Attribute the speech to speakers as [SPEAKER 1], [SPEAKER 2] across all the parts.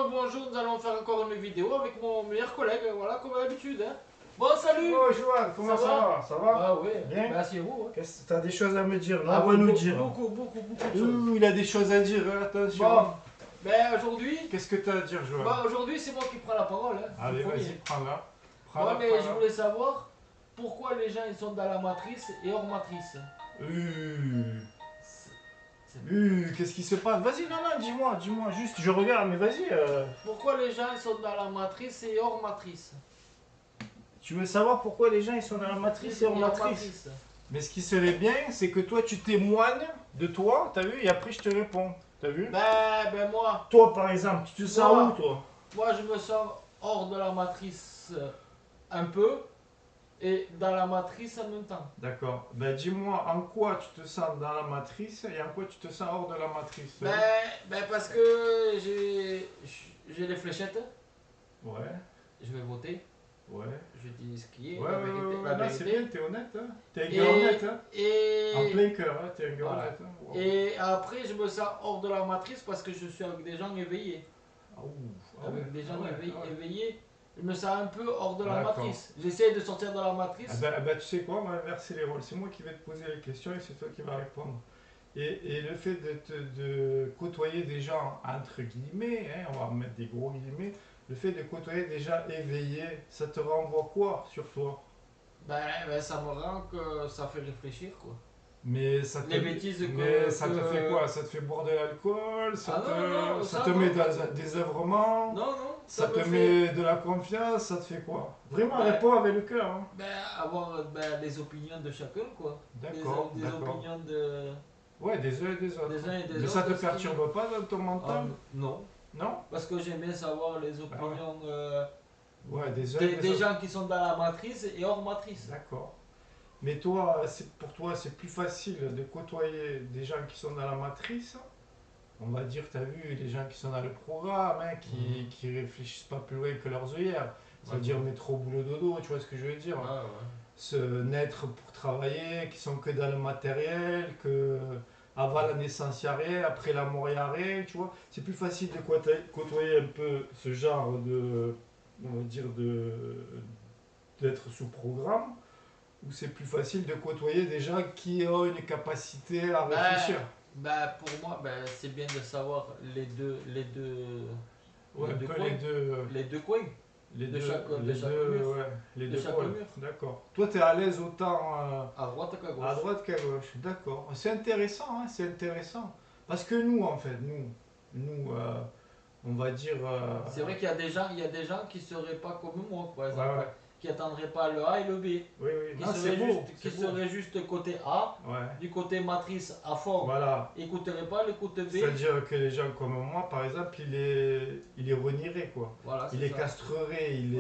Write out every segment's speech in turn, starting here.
[SPEAKER 1] bonjour, nous allons faire encore une vidéo avec mon meilleur collègue, voilà, comme d'habitude. Hein. Bon, salut.
[SPEAKER 2] Oh Johan, comment ça va? Ça va?
[SPEAKER 1] Ah oui,
[SPEAKER 2] Bien?
[SPEAKER 1] merci à vous. Hein.
[SPEAKER 2] Qu'est-ce que t'as des choses à me dire? Non,
[SPEAKER 1] Ah,
[SPEAKER 2] on va nous dire.
[SPEAKER 1] beaucoup de choses.
[SPEAKER 2] Il a des choses à dire, hein, attention.
[SPEAKER 1] Bon, ben aujourd'hui,
[SPEAKER 2] Qu'est-ce que t'as à dire, Johan?
[SPEAKER 1] aujourd'hui c'est moi qui prends la parole. Hein,
[SPEAKER 2] Allez,
[SPEAKER 1] le premier.
[SPEAKER 2] vas-y, prends-la.
[SPEAKER 1] Moi, mais je voulais savoir pourquoi les gens ils sont dans la matrice et hors matrice.
[SPEAKER 2] Qu'est-ce qui se passe? Vas-y, non, dis-moi, juste, je regarde, mais vas-y.
[SPEAKER 1] Pourquoi les gens ils sont dans la matrice et hors matrice?
[SPEAKER 2] Tu veux savoir pourquoi les gens ils sont dans la matrice et hors matrice? Mais ce qui serait bien, c'est que toi tu témoignes de toi, t'as vu, et après je te réponds. T'as vu?
[SPEAKER 1] Ben moi.
[SPEAKER 2] Toi par exemple, tu te sens où toi?
[SPEAKER 1] Moi je me sens hors de la matrice un peu et dans la matrice en même temps.
[SPEAKER 2] D'accord. Ben dis-moi en quoi tu te sens dans la matrice et en quoi tu te sens hors de la matrice.
[SPEAKER 1] Ben parce que j'ai les fléchettes.
[SPEAKER 2] Ouais.
[SPEAKER 1] Je vais voter.
[SPEAKER 2] Ouais.
[SPEAKER 1] Je dis ce qui est
[SPEAKER 2] Ouais,
[SPEAKER 1] la vérité.
[SPEAKER 2] ouais,
[SPEAKER 1] La
[SPEAKER 2] là,
[SPEAKER 1] vérité.
[SPEAKER 2] c'est bien, t'es honnête. Hein. T'es un gars honnête. Hein. En plein cœur, hein. T'es un gars honnête. Hein. Wow.
[SPEAKER 1] Et après, je me sens hors de la matrice parce que je suis avec des gens éveillés. Avec des gens éveillés, je me sens un peu hors de la matrice. J'essaie de sortir de la matrice.
[SPEAKER 2] Tu sais quoi, on va inverser les rôles. C'est moi qui vais te poser les questions et c'est toi qui vas répondre. Et le fait de côtoyer des gens, entre guillemets, hein, on va mettre des gros guillemets, le fait de côtoyer des gens éveillés, ça te renvoie quoi sur toi?
[SPEAKER 1] Ben, ça me rend que ça fait réfléchir quoi.
[SPEAKER 2] Mais ça te,
[SPEAKER 1] Les bêtises
[SPEAKER 2] mais ça te fait quoi? Ça te fait boire de l'alcool? Ça te met dans un désœuvrement?
[SPEAKER 1] Non, non.
[SPEAKER 2] Ça te met de la confiance? Ça te fait quoi? Vraiment, réponds avec le cœur. Hein.
[SPEAKER 1] Ben, avoir les opinions de chacun quoi.
[SPEAKER 2] D'accord.
[SPEAKER 1] Des opinions de...
[SPEAKER 2] Ouais, des uns et des autres.
[SPEAKER 1] Des uns et des
[SPEAKER 2] mais
[SPEAKER 1] autres.
[SPEAKER 2] Ça te perturbe pas dans ton mental?
[SPEAKER 1] Non.
[SPEAKER 2] Non?
[SPEAKER 1] Parce que j'aime bien savoir les opinions
[SPEAKER 2] des
[SPEAKER 1] gens qui sont dans la matrice et hors matrice.
[SPEAKER 2] D'accord. Mais toi, pour toi, c'est plus facile de côtoyer des gens qui sont dans la matrice. On va dire, tu as vu, les gens qui sont dans le programme, hein, qui réfléchissent pas plus loin que leurs œillères. Ça veut dire métro, boulot, dodo, tu vois ce que je veux dire? Se naître pour travailler, qui sont que dans le matériel, que avant la naissance, il n'y a rien, après la mort, il n'y a rien, tu vois. C'est plus facile de côtoyer un peu ce genre de, on va dire, d'être sous programme, ou c'est plus facile de côtoyer des gens qui ont une capacité à réfléchir.
[SPEAKER 1] Pour moi, c'est bien de savoir les deux coins.
[SPEAKER 2] Les
[SPEAKER 1] de
[SPEAKER 2] deux,
[SPEAKER 1] chaque
[SPEAKER 2] les
[SPEAKER 1] de
[SPEAKER 2] deux
[SPEAKER 1] chaque
[SPEAKER 2] pôles.
[SPEAKER 1] mur.
[SPEAKER 2] D'accord. Toi, tu es à l'aise autant
[SPEAKER 1] à droite qu'à gauche.
[SPEAKER 2] À droite qu'à gauche. D'accord. C'est intéressant, hein, c'est intéressant. Parce que nous, en fait, on va dire.
[SPEAKER 1] C'est vrai qu'il y a des gens qui seraient pas comme moi, par exemple.
[SPEAKER 2] Ouais.
[SPEAKER 1] Qui attendraient pas le A et le B.
[SPEAKER 2] Oui.
[SPEAKER 1] Qui seraient juste côté A, du côté matrice à fond.
[SPEAKER 2] Voilà.
[SPEAKER 1] Ils n'écouteraient pas le côté B.
[SPEAKER 2] C'est-à-dire que les gens comme moi, par exemple, il les renierait, quoi.
[SPEAKER 1] Voilà,
[SPEAKER 2] il les castrerait,
[SPEAKER 1] il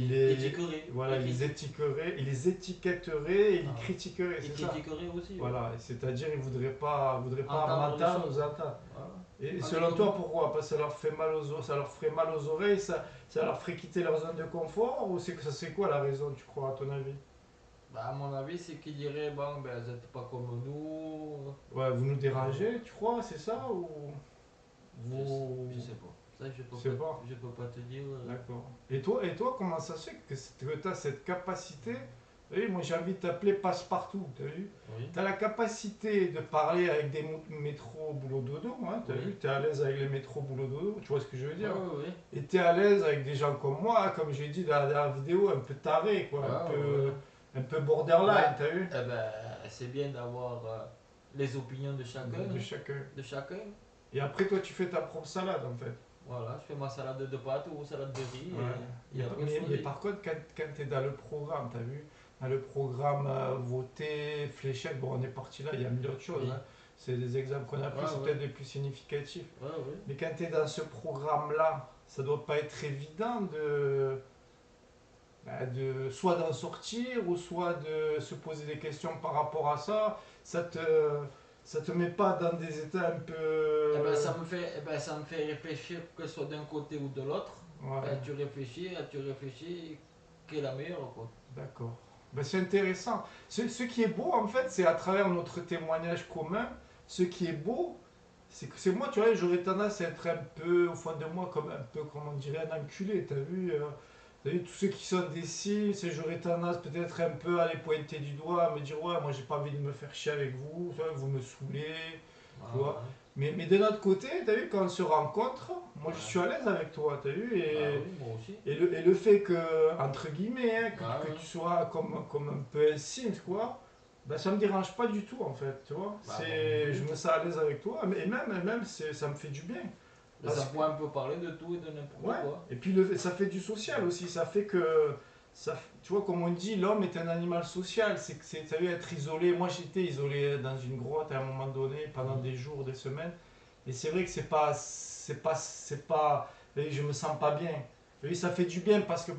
[SPEAKER 1] les étiquerait.
[SPEAKER 2] Voilà, il les étiquetterait, il les critiquerait.
[SPEAKER 1] Il critiquerait aussi.
[SPEAKER 2] Voilà, c'est-à-dire ils ne voudraient pas m'entendre, nous entendre.
[SPEAKER 1] Voilà.
[SPEAKER 2] Et selon toi, pourquoi? Parce que ça leur fait mal aux oreilles, ça leur ferait mal aux oreilles, ça leur ferait quitter leur zone de confort, ou c'est quoi la raison, tu crois, à ton avis?
[SPEAKER 1] À mon avis, c'est qu'ils diraient, vous n'êtes pas comme nous.
[SPEAKER 2] Ouais, vous nous dérangez, tu crois, c'est ça, ou
[SPEAKER 1] je sais pas. Ça, je peux pas te dire.
[SPEAKER 2] D'accord. Et toi, comment ça se fait que tu as cette capacité? Tu vois, moi j'ai envie de t'appeler passe-partout, tu as vu?
[SPEAKER 1] Oui.
[SPEAKER 2] Tu as la capacité de parler avec des métros boulot dodo, hein, tu as vu? Tu es à l'aise avec les métros boulot dodo, tu vois ce que je veux dire?
[SPEAKER 1] Oui.
[SPEAKER 2] Et tu es à l'aise avec des gens comme moi, comme j'ai dit dans la dernière vidéo, un peu taré, quoi, un peu borderline, tu as vu?
[SPEAKER 1] C'est bien d'avoir les opinions de chacun. De chacun.
[SPEAKER 2] Et après, toi, tu fais ta propre salade, en fait.
[SPEAKER 1] Voilà, je fais ma salade de pâtes ou salade de riz.
[SPEAKER 2] Mais par contre, quand tu es dans le programme, tu as vu, dans le programme voter, fléchette, bon, on est parti là, il y a mille autres choses.
[SPEAKER 1] Oui.
[SPEAKER 2] Hein. C'est des exemples qu'on a pris, c'est peut-être les plus significatifs.
[SPEAKER 1] Oui.
[SPEAKER 2] Mais quand tu es dans ce programme-là, ça doit pas être évident de soit d'en sortir ou soit de se poser des questions par rapport à ça. Ça te met pas dans des états un peu...
[SPEAKER 1] ça me fait réfléchir que ce soit d'un côté ou de l'autre. Tu réfléchis, qui est la meilleure, quoi.
[SPEAKER 2] D'accord. C'est intéressant. Ce qui est beau, en fait, c'est à travers notre témoignage commun, ce qui est beau, c'est moi, tu vois, j'aurais tendance à être un peu, au fond de moi, comme un peu, comme on dirait, un enculé, t'as vu, tous ceux qui sont des cils, j'aurais tendance peut-être un peu à les pointer du doigt, à me dire, ouais, moi j'ai pas envie de me faire chier avec vous, tu vois, vous me saoulez, tu
[SPEAKER 1] Ah,
[SPEAKER 2] vois. Mais de notre côté, t'as vu, quand on se rencontre, moi je
[SPEAKER 1] ouais.
[SPEAKER 2] suis à l'aise avec toi, t'as vu,
[SPEAKER 1] Bah oui, moi aussi.
[SPEAKER 2] et le fait que, entre guillemets, hein,
[SPEAKER 1] Bah
[SPEAKER 2] que
[SPEAKER 1] ouais.
[SPEAKER 2] tu sois comme un peu un simp, quoi, ben, ça me dérange pas du tout en fait, tu vois.
[SPEAKER 1] Bah moi non
[SPEAKER 2] Je
[SPEAKER 1] plus.
[SPEAKER 2] me sens à l'aise avec toi, et même ça me fait du bien.
[SPEAKER 1] Mais ça
[SPEAKER 2] Parce que,
[SPEAKER 1] pourrait un peu parler de tout et de
[SPEAKER 2] ouais,
[SPEAKER 1] n'importe quoi.
[SPEAKER 2] et puis ça fait du social aussi, ça fait que, tu vois, comme on dit, l'homme est un animal social, t'as vu, être isolé. Moi j'étais isolé dans une grotte à un moment donné, pendant
[SPEAKER 1] Mhm.
[SPEAKER 2] des jours, des semaines, et c'est vrai que t'as vu, je me sens pas bien. T'as vu, ça fait du bien parce que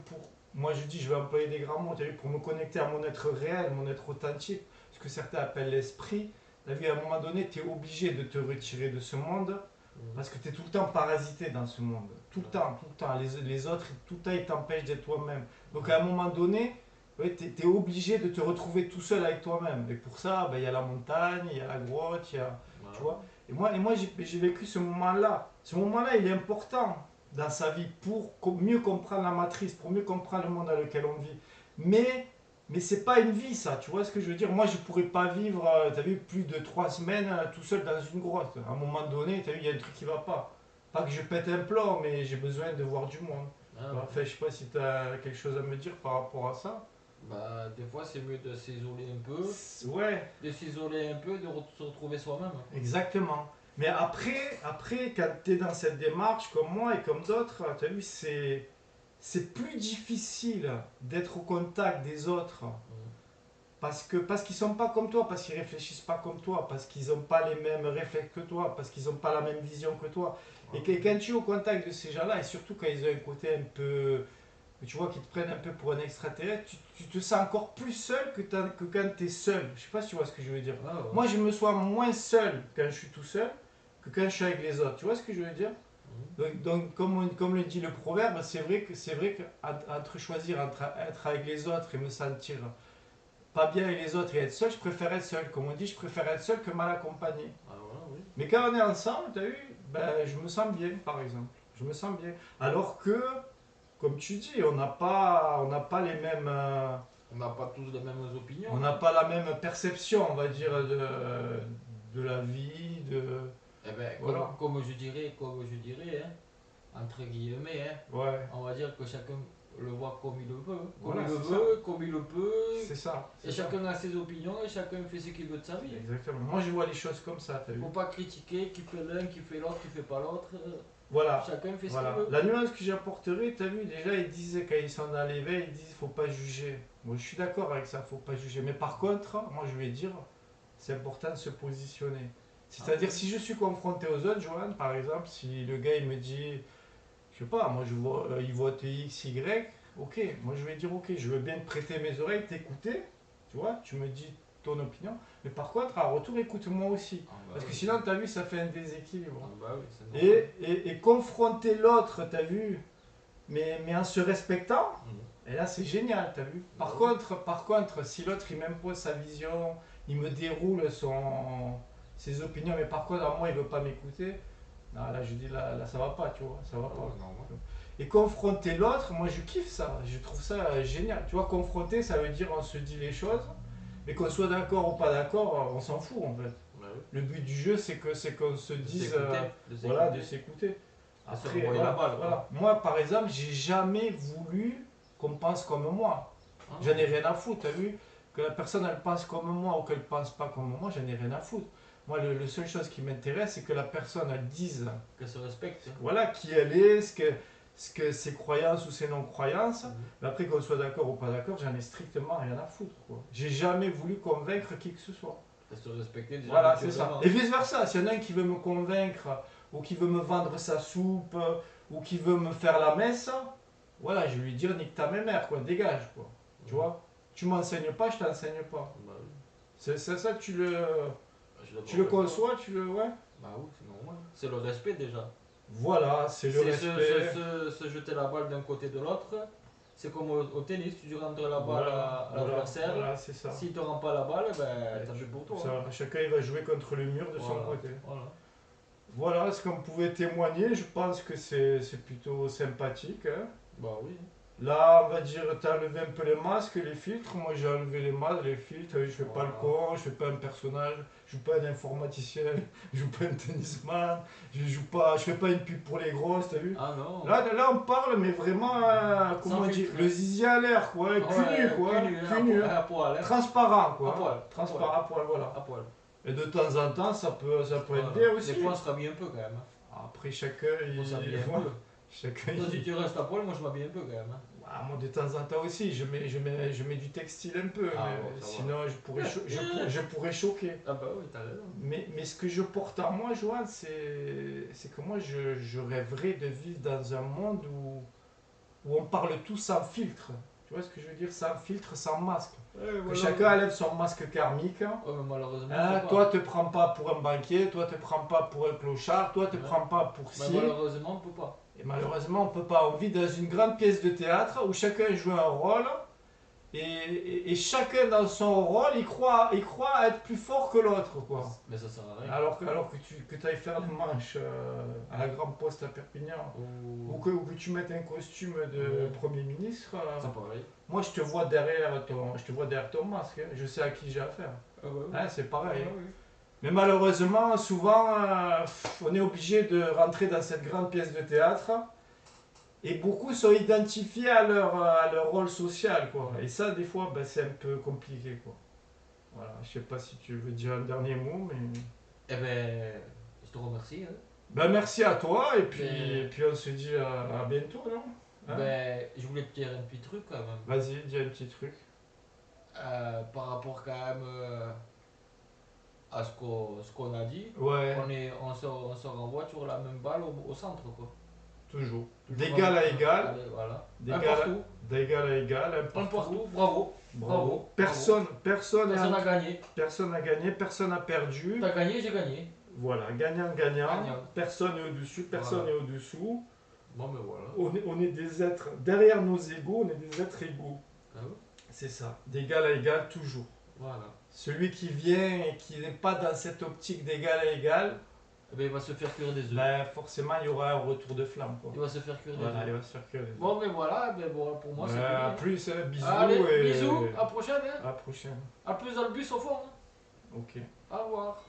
[SPEAKER 2] moi je dis, je vais employer des grands mots, t'as vu, pour me connecter à mon être réel, mon être authentique, ce que certains appellent l'esprit. T'as vu, à un moment donné, tu es obligé de te retirer de ce monde
[SPEAKER 1] Mhm.
[SPEAKER 2] parce que tu es tout le temps parasité dans ce monde. Tout le
[SPEAKER 1] Ouais.
[SPEAKER 2] temps, tout le temps. Les autres, tout le temps, ils t'empêchent d'être toi-même. Donc
[SPEAKER 1] Ouais.
[SPEAKER 2] à un moment donné, ouais, tu es obligé de te retrouver tout seul avec toi-même. Et pour ça, ben, il y a la montagne, il y a la grotte, il y a. Tu
[SPEAKER 1] Ouais.
[SPEAKER 2] vois. Et moi j'ai vécu ce moment-là. Ce moment-là, il est important dans sa vie pour mieux comprendre la matrice, pour mieux comprendre le monde dans lequel on vit. Mais c'est pas une vie, ça, tu vois ce que je veux dire. Moi, je pourrais pas vivre, t'as vu, plus de 3 semaines tout seul dans une grotte. À un moment donné, t'as vu, il y a un truc qui va pas. Pas que je pète un plomb, mais j'ai besoin de voir du monde.
[SPEAKER 1] Ah,
[SPEAKER 2] Enfin,
[SPEAKER 1] ouais.
[SPEAKER 2] je sais pas si t'as quelque chose à me dire par rapport à ça.
[SPEAKER 1] Bah, des fois, c'est mieux de s'isoler un peu,
[SPEAKER 2] Ouais,
[SPEAKER 1] se retrouver soi-même, quoi.
[SPEAKER 2] exactement. Mais quand tu es dans cette démarche, comme moi et comme d'autres, tu as vu, c'est plus difficile d'être au contact des autres
[SPEAKER 1] Mhm.
[SPEAKER 2] parce qu'ils sont pas comme toi, parce qu'ils réfléchissent pas comme toi, parce qu'ils n'ont pas les mêmes réflexes que toi, parce qu'ils n'ont pas la même vision que toi.
[SPEAKER 1] Ouais.
[SPEAKER 2] Quand tu es au contact de ces gens-là, et surtout quand ils ont un côté un peu, tu vois, qu'ils te prennent un peu pour un extraterrestre, tu te sens encore plus seul que quand tu es seul. Je sais pas si tu vois ce que je veux dire.
[SPEAKER 1] Ah, ouais.
[SPEAKER 2] Moi, je me sens moins seul quand je suis tout seul que quand je suis avec les autres. Tu vois ce que je veux dire?
[SPEAKER 1] Mhm.
[SPEAKER 2] Donc, comme le dit le proverbe, c'est vrai que entre choisir entre être avec les autres et me sentir pas bien avec les autres et être seul, je préfère être seul. Comme on dit, je préfère être seul que mal accompagné.
[SPEAKER 1] Ah, voilà, oui.
[SPEAKER 2] Mais quand on est ensemble, tu as vu, ben, je me sens bien, par exemple. Je me sens bien. Alors que, comme tu dis, on n'a pas les mêmes,
[SPEAKER 1] On n'a pas tous les mêmes opinions,
[SPEAKER 2] on n'a
[SPEAKER 1] hein.
[SPEAKER 2] pas la même perception, on va dire, de la vie,
[SPEAKER 1] Eh ben,
[SPEAKER 2] voilà.
[SPEAKER 1] comme je dirais, hein, entre guillemets, hein,
[SPEAKER 2] Ouais,
[SPEAKER 1] on va dire que chacun le voit comme il le veut, comme il
[SPEAKER 2] voilà,
[SPEAKER 1] le
[SPEAKER 2] c'est ça.
[SPEAKER 1] veut, comme il le peut,
[SPEAKER 2] C'est ça,
[SPEAKER 1] et
[SPEAKER 2] c'est ça.
[SPEAKER 1] chacun a ses opinions et chacun fait ce qu'il veut de sa vie.
[SPEAKER 2] Exactement. Moi, je vois les choses comme ça, t'as vu.
[SPEAKER 1] Faut pas critiquer qui fait l'un, qui fait l'autre, qui fait pas l'autre.
[SPEAKER 2] Voilà,
[SPEAKER 1] Chacun fait ce qu'il
[SPEAKER 2] voilà.
[SPEAKER 1] veut.
[SPEAKER 2] La nuance que j'apporterai, t'as vu, déjà, ils disent, quand ils sont dans l'éveil, ils disent, faut pas juger. Moi, je suis d'accord avec ça, faut pas juger. Mais par contre, moi, je vais dire, c'est important de se positionner.
[SPEAKER 1] Ah
[SPEAKER 2] C'est-à-dire,
[SPEAKER 1] oui.
[SPEAKER 2] si je suis confronté aux autres, Johan, par exemple, si le gars, il me dit, je sais pas, moi, il vote X, Y, ok, moi, je vais dire, ok, je veux bien te prêter mes oreilles, t'écouter, tu vois, tu me dis ton opinion. Mais par contre, à retour, écoute-moi aussi.
[SPEAKER 1] Ah bah
[SPEAKER 2] Parce que
[SPEAKER 1] oui.
[SPEAKER 2] sinon, t'as vu, ça fait un déséquilibre.
[SPEAKER 1] Ah bah oui, c'est normal.
[SPEAKER 2] Et confronter l'autre, t'as vu, mais en se respectant,
[SPEAKER 1] Mhm.
[SPEAKER 2] et là c'est génial, t'as vu.
[SPEAKER 1] Bah oui.
[SPEAKER 2] Par contre, si l'autre il m'impose sa vision, il me déroule ses opinions, mais par contre à moi il veut pas m'écouter, là je dis là ça va pas, tu vois, ça va
[SPEAKER 1] Ah
[SPEAKER 2] pas.
[SPEAKER 1] ouais, normal.
[SPEAKER 2] Et confronter l'autre, moi je kiffe ça, je trouve ça génial. Tu vois, confronter ça veut dire on se dit les choses, mais qu'on soit d'accord ou pas d'accord, on s'en fout en fait.
[SPEAKER 1] Bah oui.
[SPEAKER 2] Le but du jeu, c'est qu'on se
[SPEAKER 1] De
[SPEAKER 2] dise,
[SPEAKER 1] s'écouter, de
[SPEAKER 2] voilà, de
[SPEAKER 1] s'écouter.
[SPEAKER 2] s'écouter.
[SPEAKER 1] Et se
[SPEAKER 2] Après,
[SPEAKER 1] renvoyer la
[SPEAKER 2] voilà,
[SPEAKER 1] balle, quoi.
[SPEAKER 2] voilà. Moi, par exemple, j'ai jamais voulu qu'on pense comme moi.
[SPEAKER 1] Ah
[SPEAKER 2] J'en ai
[SPEAKER 1] non.
[SPEAKER 2] rien à foutre, t'as vu? Que la personne, elle pense comme moi ou qu'elle pense pas comme moi, j'en ai rien à foutre. Moi, le seule chose qui m'intéresse, c'est que la personne, elle dise,
[SPEAKER 1] Qu'elle se respecte.
[SPEAKER 2] voilà, qui elle est, ce que ses croyances ou ses non-croyances.
[SPEAKER 1] Mhm.
[SPEAKER 2] Mais après, qu'on soit d'accord ou pas d'accord, j'en ai strictement rien à foutre, quoi. J'ai jamais voulu convaincre qui que ce soit.
[SPEAKER 1] Qu'elle se respecter déjà
[SPEAKER 2] Voilà, c'est ça.
[SPEAKER 1] naturellement.
[SPEAKER 2] Et vice versa, s'il y en a un qui veut me convaincre, ou qui veut me vendre sa soupe, ou qui veut me faire la messe, voilà, je vais lui dire nique ta mère, quoi, dégage, quoi. Tu
[SPEAKER 1] Mhm.
[SPEAKER 2] vois, tu m'enseignes pas, je t'enseigne pas.
[SPEAKER 1] Bah oui.
[SPEAKER 2] C'est ça,
[SPEAKER 1] Bah, je suis
[SPEAKER 2] tu
[SPEAKER 1] d'accord
[SPEAKER 2] le
[SPEAKER 1] avec toi.
[SPEAKER 2] conçois, tu le. Ouais.
[SPEAKER 1] Bah oui, c'est normal. C'est le respect déjà.
[SPEAKER 2] Voilà, c'est le
[SPEAKER 1] C'est
[SPEAKER 2] respect.
[SPEAKER 1] se jeter la balle d'un côté de l'autre. C'est comme au tennis, tu rentres la balle
[SPEAKER 2] Voilà,
[SPEAKER 1] à
[SPEAKER 2] voilà,
[SPEAKER 1] l'adversaire.
[SPEAKER 2] voilà, c'est ça.
[SPEAKER 1] S'il te rend pas la balle, ben t'as joué pour toi, hein.
[SPEAKER 2] Chacun il va jouer contre le mur de son
[SPEAKER 1] Voilà,
[SPEAKER 2] côté.
[SPEAKER 1] voilà.
[SPEAKER 2] Voilà ce qu'on pouvait témoigner. Je pense que c'est plutôt sympathique, hein.
[SPEAKER 1] Bah oui.
[SPEAKER 2] Là, on va dire, tu as enlevé un peu les masques, les filtres. Moi, j'ai enlevé les masques, les filtres. Je fais pas le con, je fais pas un personnage, je joue pas un informaticien, je joue pas un tennisman, je fais pas une pub pour les grosses, t'as vu?
[SPEAKER 1] Ah non.
[SPEAKER 2] Là, on parle, mais vraiment, comment
[SPEAKER 1] Sans
[SPEAKER 2] dire,
[SPEAKER 1] filtre.
[SPEAKER 2] le zizi à l'air, quoi, cul nu, quoi, cul nu,
[SPEAKER 1] À poil, hein.
[SPEAKER 2] transparent,
[SPEAKER 1] À
[SPEAKER 2] quoi,
[SPEAKER 1] poil.
[SPEAKER 2] transparent à poil, voilà.
[SPEAKER 1] À poil.
[SPEAKER 2] Et de temps en temps, ça peut être
[SPEAKER 1] Voilà.
[SPEAKER 2] bien aussi.
[SPEAKER 1] Des fois, on se rhabille un peu quand même.
[SPEAKER 2] Après, chacun,
[SPEAKER 1] On s'habille un
[SPEAKER 2] voilà.
[SPEAKER 1] peu.
[SPEAKER 2] Chacun,
[SPEAKER 1] Toi, si tu restes à poil, moi, je m'habille un peu quand même.
[SPEAKER 2] Moi, de temps en temps aussi, je mets du textile un peu,
[SPEAKER 1] Ah,
[SPEAKER 2] mais
[SPEAKER 1] bon, ça
[SPEAKER 2] sinon, je pourrais choquer.
[SPEAKER 1] Ah bah oui, t'as raison.
[SPEAKER 2] Mais ce que je porte en moi, Joanne, c'est que moi, je rêverais de vivre dans un monde où on parle tout sans filtre. Tu vois ce que je veux dire? Sans filtre, sans masque. Que chacun enlève son masque karmique.
[SPEAKER 1] Ouais, mais malheureusement,
[SPEAKER 2] Toi, te prends pas pour un banquier, toi, te prends pas pour un clochard, toi, te prends pas pour
[SPEAKER 1] mais
[SPEAKER 2] ci.
[SPEAKER 1] malheureusement, on peut pas.
[SPEAKER 2] Et malheureusement, on peut pas. On vit dans une grande pièce de théâtre où chacun joue un rôle. Et chacun dans son rôle, il croit être plus fort que l'autre, quoi.
[SPEAKER 1] Mais ça sert à rien.
[SPEAKER 2] Alors que tu ailles faire les manches à la Grande Poste à Perpignan, ou que tu mettes un costume de Premier ministre,
[SPEAKER 1] C'est pareil.
[SPEAKER 2] moi je te vois derrière ton masque, hein. Je sais à qui j'ai affaire.
[SPEAKER 1] Ah ouais,
[SPEAKER 2] Hein, c'est pareil.
[SPEAKER 1] Ah ouais.
[SPEAKER 2] Mais malheureusement, souvent, on est obligé de rentrer dans cette grande pièce de théâtre. Et beaucoup sont identifiés à leur rôle social, quoi. Et ça, des fois, ben, c'est un peu compliqué, quoi. Voilà, je sais pas si tu veux dire un dernier mot, mais...
[SPEAKER 1] Eh ben, je te remercie. Hein.
[SPEAKER 2] Ben, merci à toi, et puis,
[SPEAKER 1] Mais-
[SPEAKER 2] et puis on se dit à bientôt, non? Hein?
[SPEAKER 1] Ben, je voulais te dire un petit truc quand même.
[SPEAKER 2] Vas-y, dis un petit truc.
[SPEAKER 1] Par rapport quand même à ce qu'on a dit.
[SPEAKER 2] Ouais,
[SPEAKER 1] On se renvoie toujours la même balle au centre, quoi.
[SPEAKER 2] toujours.
[SPEAKER 1] Toujours
[SPEAKER 2] D'égal à égal,
[SPEAKER 1] Allez, voilà.
[SPEAKER 2] d'égal
[SPEAKER 1] Partout.
[SPEAKER 2] d'égal à égal, un
[SPEAKER 1] Un
[SPEAKER 2] partout.
[SPEAKER 1] partout. Bravo.
[SPEAKER 2] Bravo. Personne
[SPEAKER 1] Personne n'a gagné.
[SPEAKER 2] n'a gagné, personne n'a perdu.
[SPEAKER 1] T'as gagné, j'ai gagné.
[SPEAKER 2] Voilà, gagnant.
[SPEAKER 1] Gagnant.
[SPEAKER 2] Personne n'est au-dessus, personne n'est au-dessous.
[SPEAKER 1] Bon, mais voilà.
[SPEAKER 2] On est des êtres, derrière nos égaux, on est des êtres égaux.
[SPEAKER 1] Ah ouais.
[SPEAKER 2] C'est ça, d'égal à égal toujours.
[SPEAKER 1] Voilà.
[SPEAKER 2] Celui qui vient et qui n'est pas dans cette optique d'égal à égal,
[SPEAKER 1] Eh ben, il va se faire cuire des œufs.
[SPEAKER 2] ben, forcément il y aura un retour de flamme, quoi.
[SPEAKER 1] Il va se faire cuire des
[SPEAKER 2] Voilà, il
[SPEAKER 1] œufs.
[SPEAKER 2] va se faire cuire les œufs.
[SPEAKER 1] Bon, mais voilà, ben, bon, pour moi, c'est
[SPEAKER 2] À
[SPEAKER 1] fini.
[SPEAKER 2] plus, bisous.
[SPEAKER 1] Allez,
[SPEAKER 2] et
[SPEAKER 1] bisous, à la prochaine. Hein.
[SPEAKER 2] à la prochaine.
[SPEAKER 1] À plus dans le bus au fond. Hein.
[SPEAKER 2] Ok.
[SPEAKER 1] Au revoir.